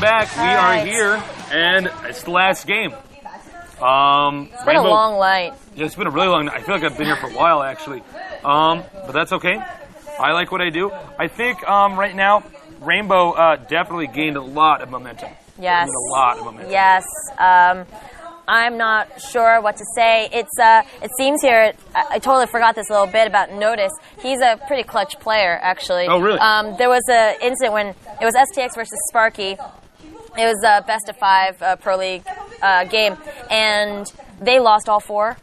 welcome back. We are here, and it's the last game. It's been a long night. Yeah, it's been a really long night. I feel like I've been here for a while, actually. But that's okay. I like what I do. I think right now, Rainbow definitely gained a lot of momentum. Yes. Gained a lot of momentum. Yes. I'm not sure what to say. It seems here, I totally forgot this little bit about Notice. He's a pretty clutch player, actually. Oh, really? There was an incident when it was STX versus Sparky. It was a best of 5 Pro League game, and they lost all 4.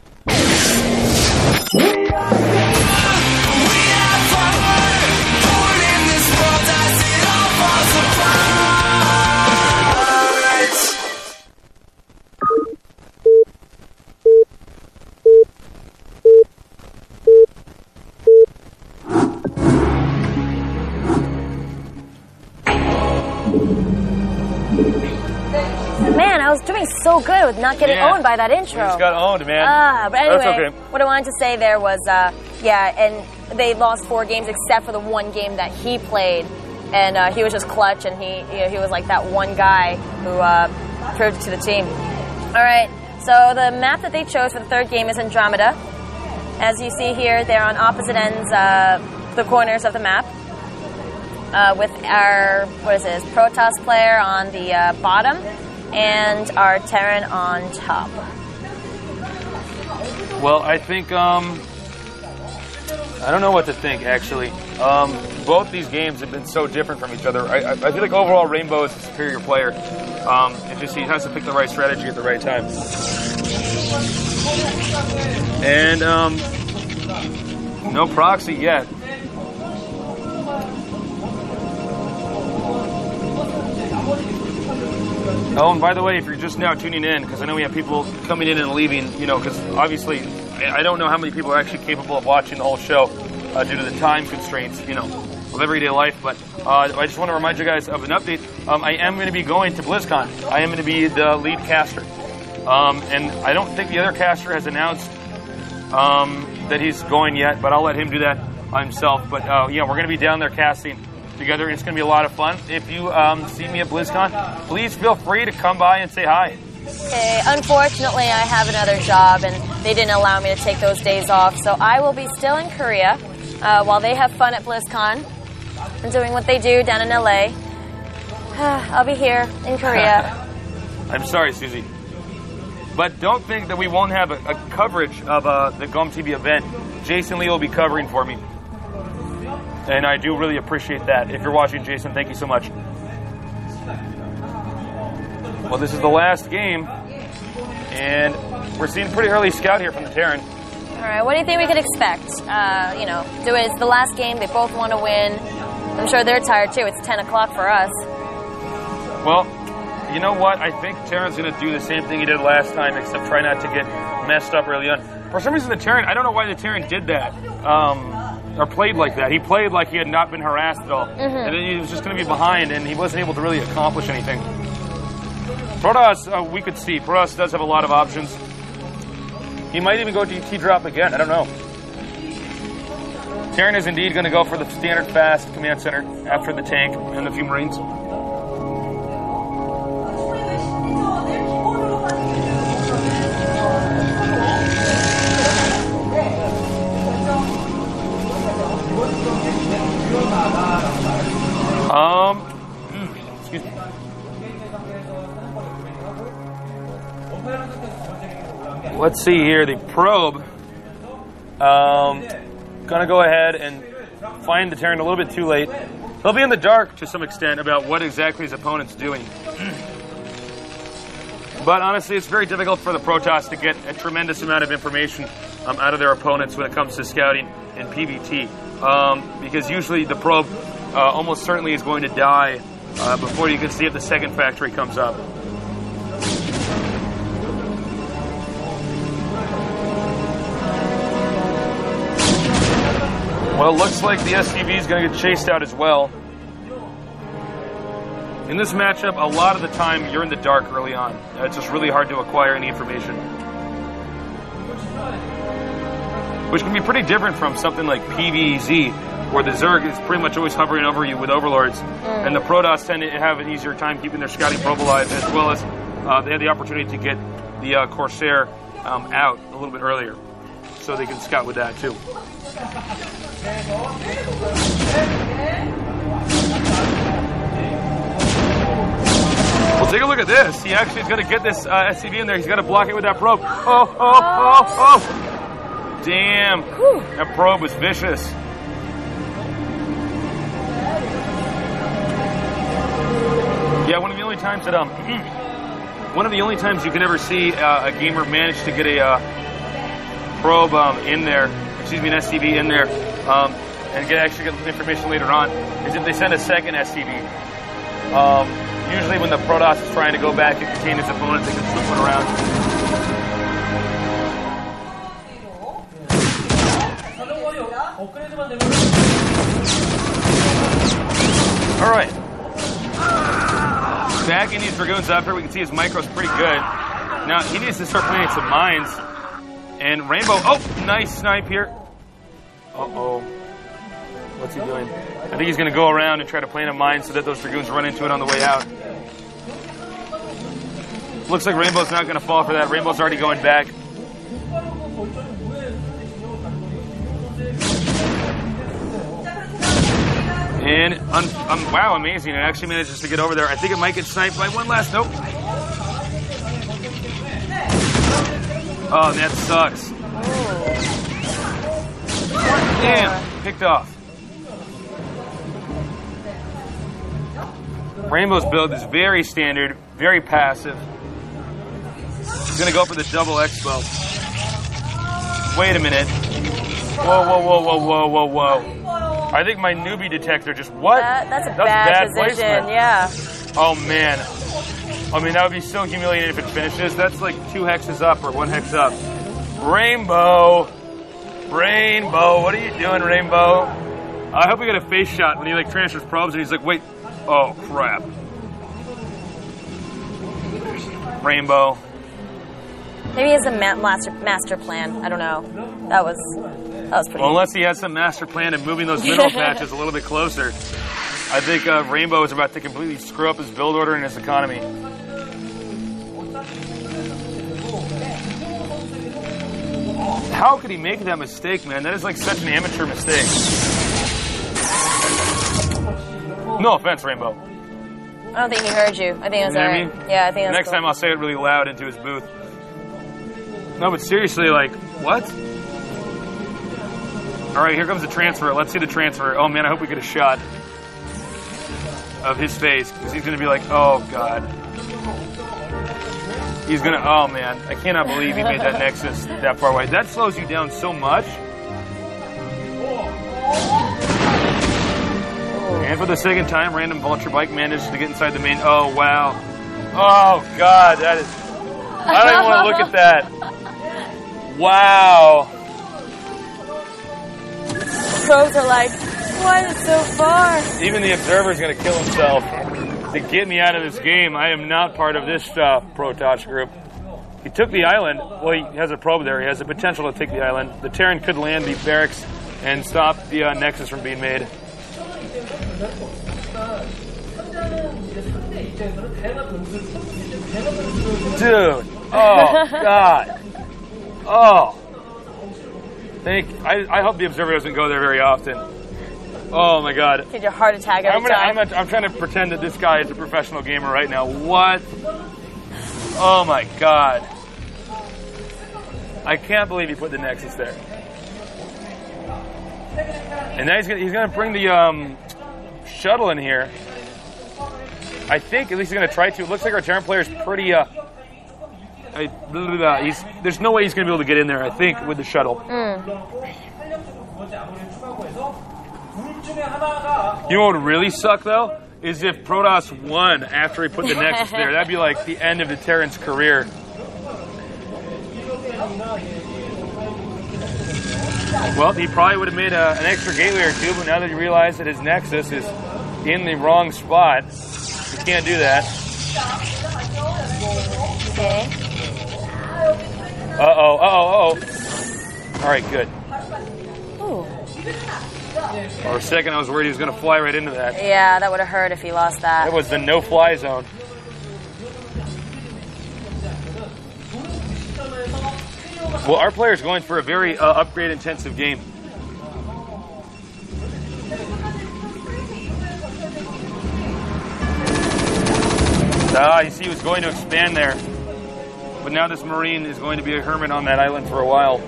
Man, I was doing so good with not getting owned by that intro. You just got owned, man. But anyway, that's okay. What I wanted to say there was, and they lost 4 games except for the one game that he played, and he was just clutch, and he was like that one guy who proved it to the team. All right, so the map that they chose for the 3rd game is Andromeda. As you see here, they're on opposite ends, the corners of the map. With our, Protoss player on the bottom, and our Terran on top. Well, I think, I don't know what to think, actually. Both these games have been so different from each other. I feel like overall Rainbow is a superior player. It just, he has to pick the right strategy at the right time. And, no proxy yet. Oh, and by the way, if you're just now tuning in, because I know we have people coming in and leaving, because obviously I don't know how many people are actually capable of watching the whole show due to the time constraints, of everyday life. But I just want to remind you guys of an update. I am going to be going to BlizzCon. I am going to be the lead caster. And I don't think the other caster has announced that he's going yet, but I'll let him do that himself. But yeah, we're going to be down there casting together. It's going to be a lot of fun. If you see me at BlizzCon, please feel free to come by and say hi. Okay, unfortunately, I have another job, and they didn't allow me to take those days off, so I will be still in Korea while they have fun at BlizzCon and doing what they do down in LA. I'll be here in Korea. I'm sorry, Susie. But don't think that we won't have a coverage of the GOM TV event. Jason Lee will be covering for me. And I do really appreciate that. If you're watching, Jason, thank you so much. Well, this is the last game, and we're seeing pretty early scout here from the Terran. All right, what do you think we could expect? It's the last game. They both want to win. I'm sure they're tired, too. It's 10 o'clock for us. Well, you know what? I think Terran's going to do the same thing he did last time, except try not to get messed up early on. For some reason, the Terran, I don't know why the Terran did that. Or played like that. He played like he had not been harassed at all. And then he was just going to be behind, and he wasn't able to really accomplish anything. Protoss, we could see. Protoss does have a lot of options. He might even go to T-drop again. I don't know. Terran is indeed going to go for the standard fast command center after the tank and a few Marines. Excuse me. Let's see here. The probe gonna go ahead and find the Terran a little bit too late. He'll be in the dark to some extent about what exactly his opponent's doing. But honestly, it's very difficult for the Protoss to get a tremendous amount of information out of their opponents when it comes to scouting and PvT. Because usually the probe almost certainly is going to die before you can see if the second factory comes up. Well, it looks like the SCV is going to get chased out as well. In this matchup, a lot of the time, you're in the dark early on. It's just really hard to acquire any information. Which can be pretty different from something like PvZ, where the Zerg is pretty much always hovering over you with Overlords, and the Protoss tend to have an easier time keeping their scouting probe alive, as well as they have the opportunity to get the Corsair out a little bit earlier, so they can scout with that too. Well, take a look at this. He actually is going to get this SCV in there. He's got to block it with that probe. Oh. Damn. Whew. That probe was vicious. Yeah, one of the only times that you can ever see a gamer manage to get a probe in there, excuse me, an SCV in there, and actually get information later on, is if they send a second SCV. Usually when the Protoss is trying to go back and contain his opponent, they can flip one around. All right. Backing these Dragoons up here, we can see his micro's pretty good. Now, he needs to start planting some mines. And Rainbow, oh, nice snipe here. Uh-oh. What's he doing? I think he's going to go around and try to plant a mine so that those Dragoons run into it on the way out. Looks like Rainbow's not going to fall for that. Rainbow's already going back. And, wow, amazing. It actually manages to get over there. I think it might get sniped by one last. Nope. Oh, that sucks. Damn. Picked off. Rainbow's build is very standard, very passive. He's going to go for the double expo. Wait a minute. Whoa. I think my newbie detector just, what? That's a bad position, placement. Yeah. Oh, man. I mean, that would be so humiliating if it finishes. That's like 2 hexes up or 1 hex up. Rainbow, what are you doing, Rainbow? I hope we get a face shot when he like transfers probes and he's like, wait, oh crap. Rainbow. Maybe he has a master plan. I don't know. That was pretty. Well, unless he has some master plan of moving those mineral patches a little bit closer. I think Rainbow is about to completely screw up his build order and his economy. How could he make that mistake, man? That is like such an amateur mistake. No offense, Rainbow. I don't think he heard you. I think it was alright. Yeah, I think that's Next time I'll say it really loud into his booth. No, but seriously, like, what? All right, here comes the transfer. Let's see the transfer. Oh, man, I hope we get a shot of his face, because he's going to be like, oh, God. He's going to, oh, man. I cannot believe he made that Nexus that far away. That slows you down so much. And for the second time, random Vulture Bike managed to get inside the main. Oh, wow. Oh, God. That is, I don't even want to look at that. Wow. Pros are like, why is it so far? Even the Observer's going to kill himself to get me out of this game. I am not part of this Protoss group. He took the island. Well, he has a probe there. He has the potential to take the island. The Terran could land the barracks and stop the Nexus from being made. Dude. Oh, God. Oh. I hope the Observer doesn't go there very often. Oh, my God. Get your heart attack every time. I'm trying to pretend that this guy is a professional gamer right now. What? Oh, my God. I can't believe he put the Nexus there. And now he's gonna bring the shuttle in here. I think at least he's gonna try to. It looks like our Terran player is pretty. There's no way he's gonna be able to get in there. I think with the shuttle. You know what would really suck though is if Protoss won after he put the Nexus there. That'd be like the end of the Terran's career. Well, he probably would have made an extra gateway or two, but now that he realized that his Nexus is in the wrong spot, he can't do that. Okay. Uh-oh. All right, good. Ooh. For a second, I was worried he was going to fly right into that. Yeah, that would have hurt if he lost that. That was the no-fly zone. Well, our player's going for a very upgrade-intensive game. You see he was going to expand there. But now this Marine is going to be a hermit on that island for a while.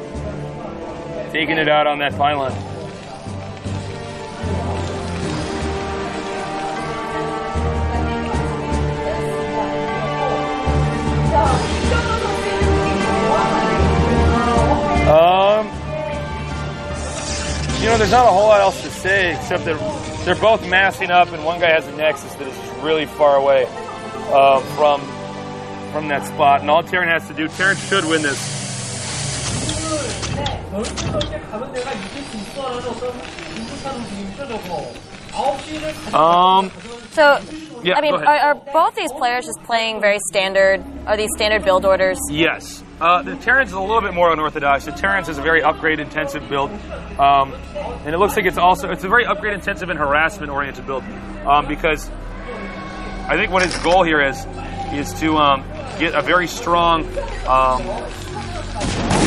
Taking it out on that pylon. You know, there's not a whole lot else to say except that they're both massing up, and one guy has a nexus that is just really far away from that spot. And all Terran has to do, Terran should win this. So, yeah, I mean, are both these players just playing very standard? Are these standard build orders? Yes. The Terran's is a little bit more unorthodox. The Terran's is a very upgrade-intensive build. And it looks like it's a very upgrade-intensive and harassment-oriented build. Because I think what his goal here is to get a very strong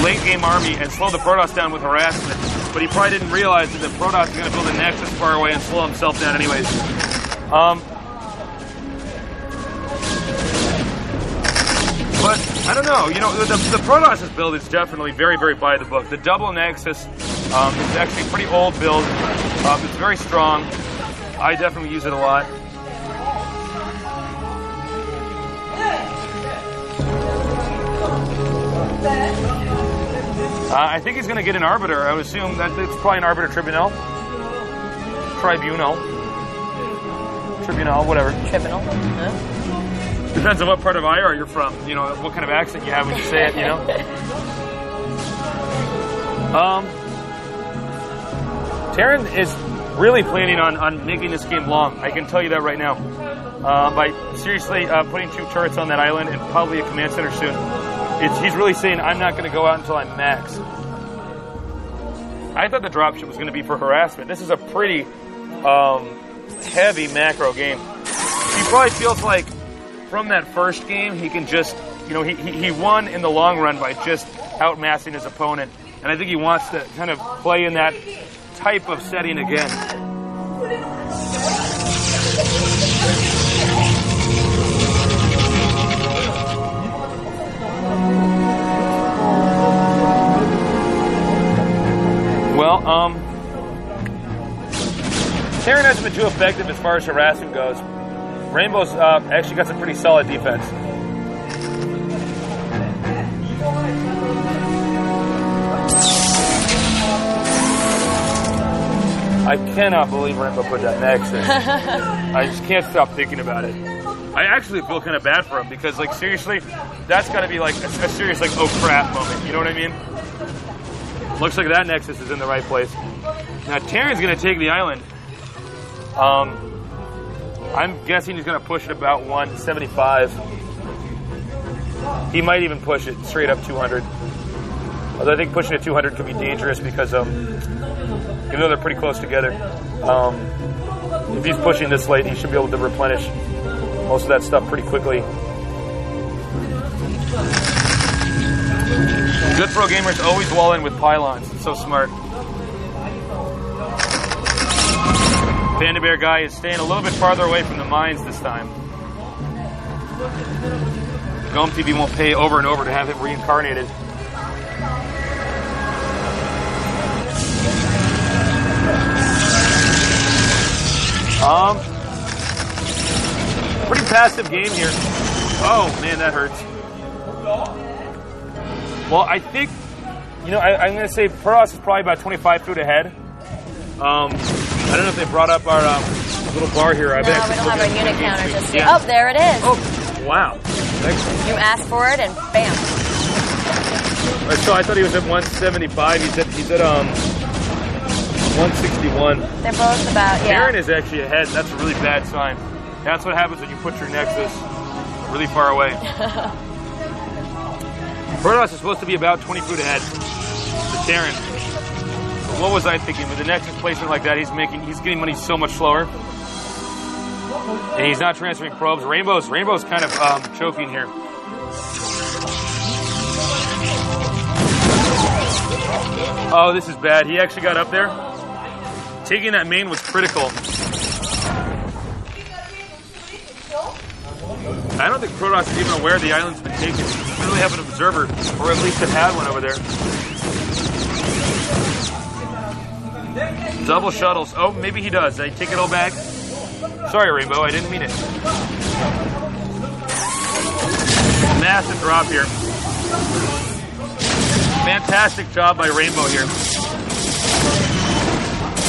late-game army and slow the Protoss down with harassment. But he probably didn't realize that the Protoss is going to build a nexus far away and slow himself down anyways. But I don't know. You know, the Protoss' build is definitely very, very by the book. The double nexus is actually a pretty old build. It's very strong. I definitely use it a lot. I think he's going to get an Arbiter. I would assume that it's probably an Arbiter Tribunal, whatever. Tribunal. Huh? Depends on what part of IR you're from. You know, what kind of accent you have when you say it, you know? Terran is really planning on making this game long. I can tell you that right now. By seriously putting 2 turrets on that island and probably a command center soon. He's really saying, I'm not going to go out until I'm max. I thought the dropship was going to be for harassment. This is a pretty heavy macro game. He probably feels like from that first game, he can just, you know, he won in the long run by just outmassing his opponent. And I think he wants to kind of play in that type of setting again. Well, Terran hasn't been too effective as far as harassment goes. Rainbow's actually got some pretty solid defense. I cannot believe Rainbow put that nexus. I just can't stop thinking about it. I actually feel kind of bad for him because, like, seriously, that's got to be like a serious, like, oh crap moment. You know what I mean? Looks like that nexus is in the right place. Now Terran's going to take the island. I'm guessing he's going to push it about 175. He might even push it straight up 200. Although I think pushing it 200 could be dangerous because even though they're pretty close together, if he's pushing this late, he should be able to replenish most of that stuff pretty quickly. Good pro gamers always wall in with pylons. It's so smart. Panda Bear guy is staying a little bit farther away from the mines this time. Gome TV won't pay over and over to have him reincarnated. Pretty passive game here. Oh man, that hurts. Well, I think, you know, I'm going to say Protoss is probably about 25 foot ahead. I don't know if they brought up our little bar here. No, we don't have our unit counter just yet. Yeah. Oh, there it is. Oh, wow. Excellent. You asked for it, and bam. So I thought he was at 175. He said 161. They're both about, yeah. Terran is actually ahead. That's a really bad sign. That's what happens when you put your nexus really far away. Protoss is supposed to be about 20 foot ahead. The Terran. what was I thinking? With the Nexus placement like that, he's getting money so much slower. And he's not transferring probes. Rainbow's kind of choking here. Oh, this is bad. He actually got up there. Taking that main was critical. I don't think Protoss is even aware the island's been taken. They really have an observer, or at least have had one over there. Double shuttles. Oh, maybe he does. Did I take it all back? Sorry, Rainbow. I didn't mean it. Massive drop here. Fantastic job by Rainbow here.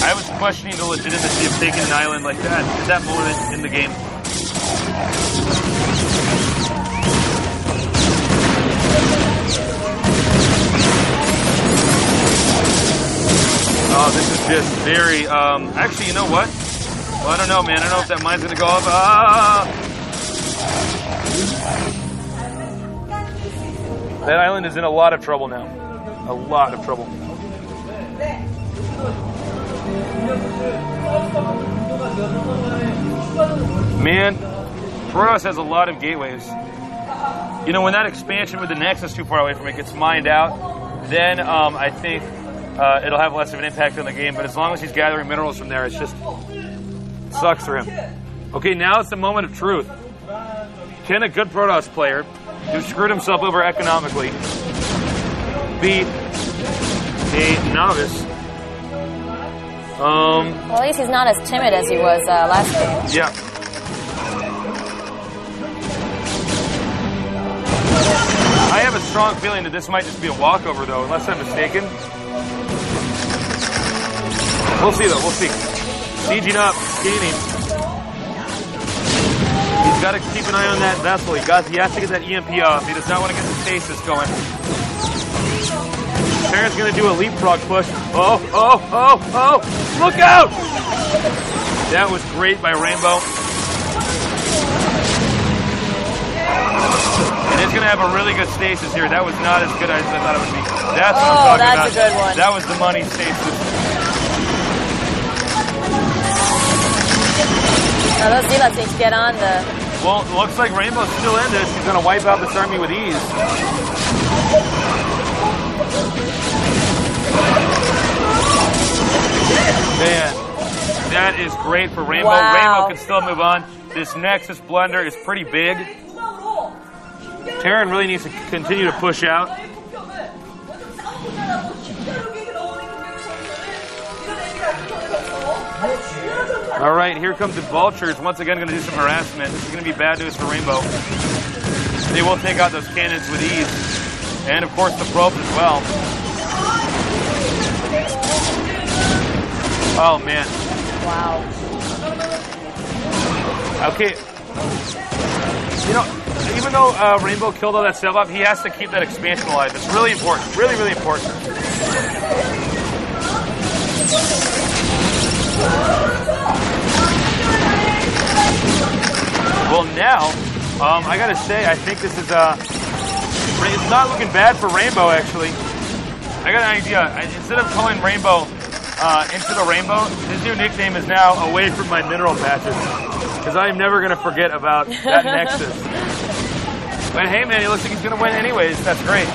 I was questioning the legitimacy of taking an island like that at that moment in the game. Oh, this is just very, actually, you know what? Well, I don't know, man. I don't know if that mine's going to go off. That island is in a lot of trouble now. A lot of trouble. Man, Protoss has a lot of gateways. You know, when that expansion with the Nexus too far away from it gets mined out, then I think it'll have less of an impact on the game. But as long as he's gathering minerals from there, it's just sucks for him. Okay, now it's the moment of truth. Can a good Protoss player who screwed himself over economically beat a novice? Well, at least he's not as timid as he was last game. Yeah. I have a strong feeling that this might just be a walkover, though, unless I'm mistaken. We'll see, though. We'll see. Sieging up, scanning. He's got to keep an eye on that vessel. He has to get that EMP off. He does not want to get the stasis going. Terran's going to do a leapfrog push. Oh, oh, oh, oh! Look out! That was great by Rainbow. And it's going to have a really good stasis here. That was not as good as I thought it would be. That's what I'm talking about. That's a good one. That was the money stasis. Now let's see, let's get on the... Well, it looks like Rainbow's still in this. He's going to wipe out this army with ease. Man, that is great for Rainbow. Wow. Rainbow can still move on. This Nexus blunder is pretty big. Terran really needs to continue to push out. All right, here comes the Vultures. Once again, going to do some harassment. This is going to be bad news for Rainbow. They will take out those cannons with ease. And, of course, the probes as well. Oh, man. Wow. Okay. You know, even though Rainbow killed all that stuff up, he has to keep that expansion alive. It's really important. Really, really important. Well, now, I gotta say, I think this is, it's not looking bad for Rainbow, actually. I got an idea. Instead of calling Rainbow IntoTheRainBOw, his new nickname is now Away From My Mineral Patches. Because I'm never gonna forget about that Nexus. But hey, man, he looks like he's gonna win anyways. That's great.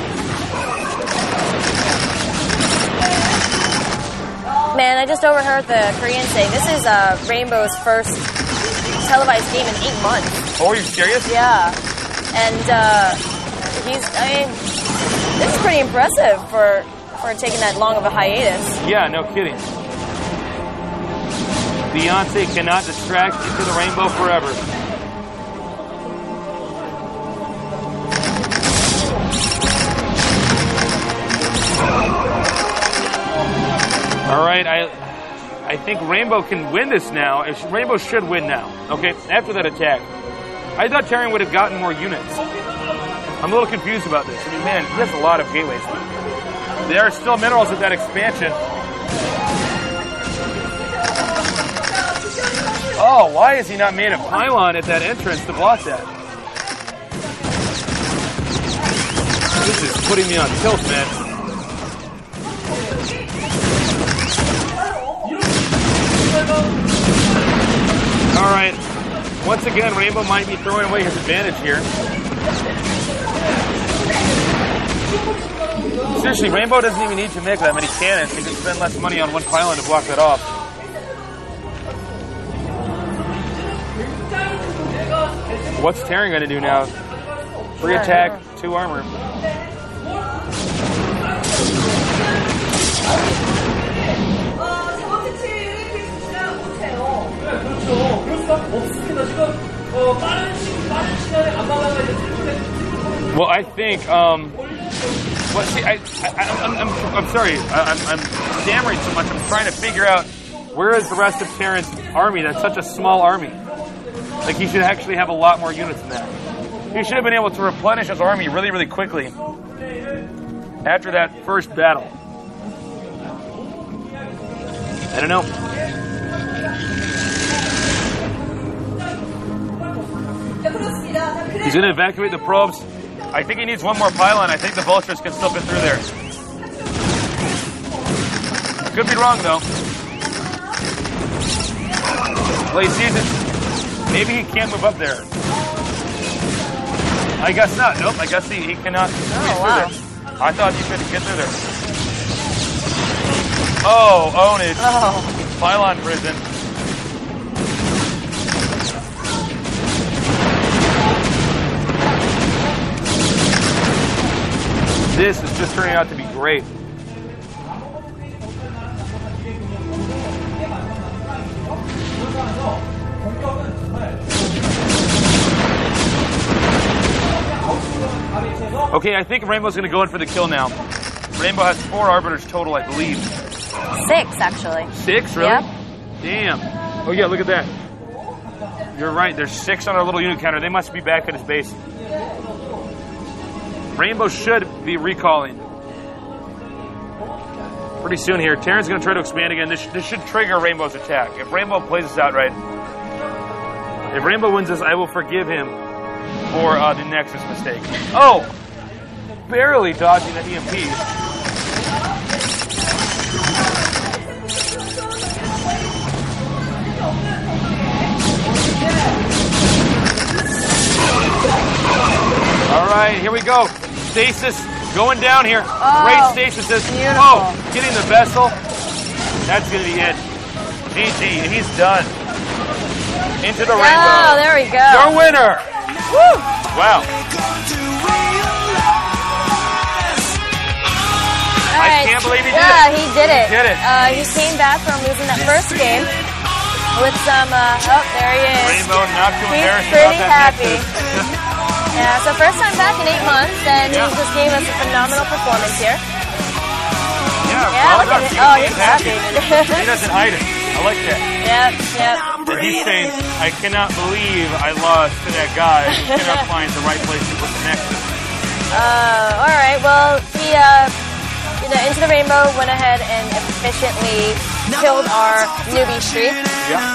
Man, I just overheard the Korean saying this is Rainbow's first televised game in 8 months. Oh, are you serious? Yeah. And this is pretty impressive for taking that long of a hiatus. Yeah, no kidding. Beyonce cannot distract IntoTheRainBOw forever. All right, I think Rainbow can win this now. Rainbow should win now, okay, after that attack. I thought Terran would have gotten more units. I'm a little confused about this. I mean, man, he has a lot of gateways. There are still minerals with that expansion. Oh, why has he not made a pylon at that entrance to block that? This is putting me on tilt, man. All right. Once again, Rainbow might be throwing away his advantage here. Seriously, Rainbow doesn't even need to make that many cannons. He can spend less money on one pylon to block that off. What's Terran going to do now? 3 attack, 2 armor. Well, I think, well, see, I'm sorry, I'm stammering so much. I'm trying to figure out where is the rest of Terran's army. That's such a small army. Like, he should actually have a lot more units than that. He should have been able to replenish his army really, really quickly after that first battle. I don't know. He's going to evacuate the probes. I think he needs one more pylon. I think the vultures can still get through there. Could be wrong, though. Well, he sees it. Maybe he can't move up there. I guess not. Nope, I guess he cannot get through there. I thought he could get through there. Oh, own it. Oh. Pylon prison. This is just turning out to be great. Okay, I think Rainbow's going to go in for the kill now. Rainbow has 4 arbiters total, I believe. 6, actually. 6, really? Yep. Damn. Oh, yeah, look at that. You're right, there's 6 on our little unit counter. They must be back at his base. Rainbow should be recalling pretty soon here. Terran's going to try to expand again. This should trigger Rainbow's attack. If Rainbow plays this out right, if Rainbow wins this, I will forgive him for the Nexus mistake. Oh! Barely dodging the EMP. All right, here we go. Stasis going down here. Oh, great stasis. Beautiful. Oh, getting the vessel. That's going to be it. GG, and he's done. Into the rainbow. Oh, there we go. Your winner. Woo! Wow. I can't believe he did it. Yeah, he did it. He did it. He came back from losing that first game with some, oh, there he is. Rainbow not too embarrassed He's pretty about that happy. Nexus. Yeah, so first time back in 8 months, and he just gave us a phenomenal performance here. Yeah, well look at it. Oh, he's happy. He doesn't hide it. I like that. Yep. And he's saying, I cannot believe I lost to that guy who cannot find the right place to put the Nexus. All right, well, he, Into the Rainbow went ahead and efficiently killed our newbie streak. Yeah.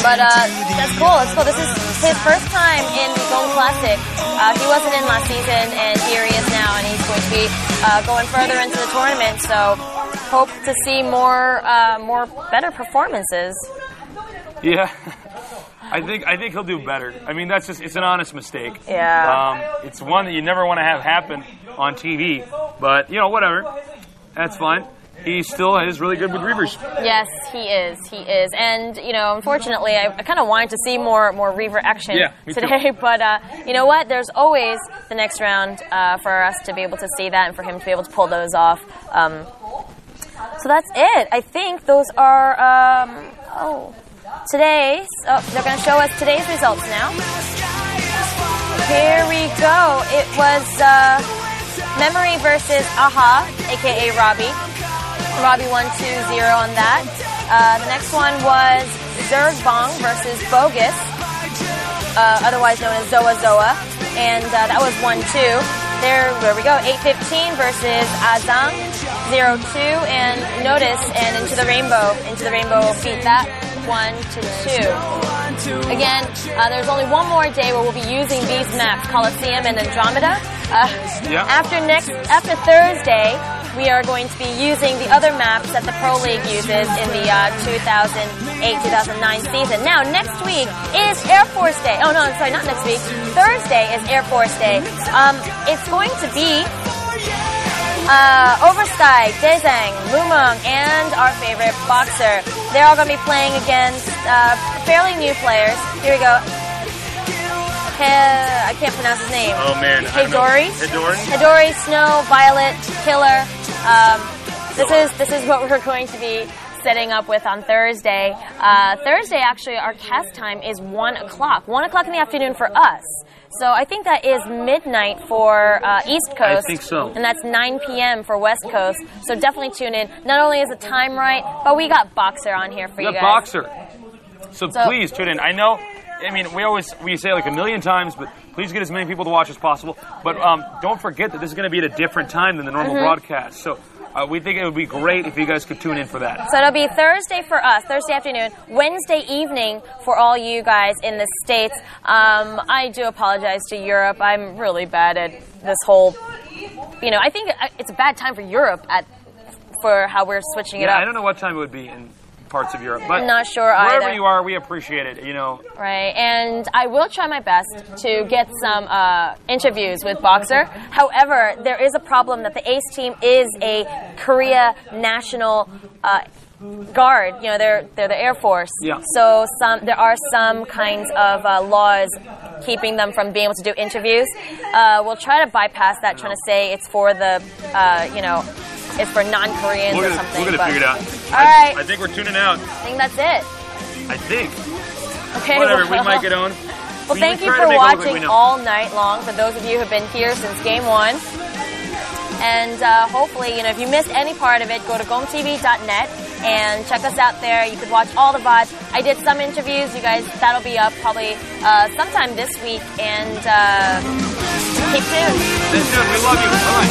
But that's cool. It's cool. This is his first time in Zone Classic. He wasn't in last season, and here he is now, and he's going to be going further into the tournament. So hope to see more better performances. Yeah. I think he'll do better. I mean, it's an honest mistake. Yeah. It's one that you never want to have happen on TV, but whatever. That's fine. He still is really good with Reavers. Yes, he is. And, unfortunately, I kind of wanted to see more Reaver action today. But you know what? There's always the next round for us to be able to see that and for him to be able to pull those off. So that's it. I think those are, today's. Oh, they're going to show us today's results now. Here we go. It was Memory versus Aha, a.k.a. Robbie. Robbie won 2-0 on that. The next one was Zergbong versus Bogus, otherwise known as Zoa, and that was 1-2. There we go. 815 versus Azang, 0-2, and Notice and Into the Rainbow. Into the Rainbow beat that 1-2. Again, there's only one more day where we'll be using these maps, Colosseum and Andromeda. After Thursday, we are going to be using the other maps that the Pro League uses in the 2000 2008-2009 season. Now, next week is Air Force Day. Oh, no, sorry, not next week. Thursday is Air Force Day. It's going to be Oversky, Daezang, Lumong, and our favorite Boxer. They're all going to be playing against fairly new players. Here we go. I can't pronounce his name. Oh, man. Hidori, Snow, Violet, Killer. This is what we're going to be setting up with on Thursday. Thursday, actually, our cast time is 1 o'clock. 1 o'clock in the afternoon for us. So I think that is midnight for East Coast. I think so. And that's 9 p.m. for West Coast. So definitely tune in. Not only is the time right, but we got Boxer on here for you guys. Boxer. So please tune in. I know, I mean, we say like a million times, but please get as many people to watch as possible. But don't forget that this is going to be at a different time than the normal broadcast. So we think it would be great if you guys could tune in for that. So it'll be Thursday for us, Thursday afternoon, Wednesday evening for all you guys in the States. I do apologize to Europe. I'm really bad at this whole, I think it's a bad time for Europe for how we're switching it up. I don't know what time it would be in parts of Europe, but I'm not sure wherever either. you are, we appreciate it, Right, and I will try my best to get some interviews with Boxer. However, there is a problem that the Ace team is a Korea National Guard. They're the Air Force. Yeah. So there are some kinds of laws keeping them from being able to do interviews. We'll try to bypass that, trying to say it's for the, it's for non-Koreans or something. We're going to figure it out. All right. I think we're tuning out. I think that's it. I think. Okay. Whatever, we might get on. Well, thank you for watching all night long, for those of you who have been here since Game 1. And hopefully, if you missed any part of it, go to gomtv.net and check us out there. You could watch all the VODs. I did some interviews. You guys, that'll be up probably sometime this week. And keep tuned. Stay tuned. We love you. Bye-bye.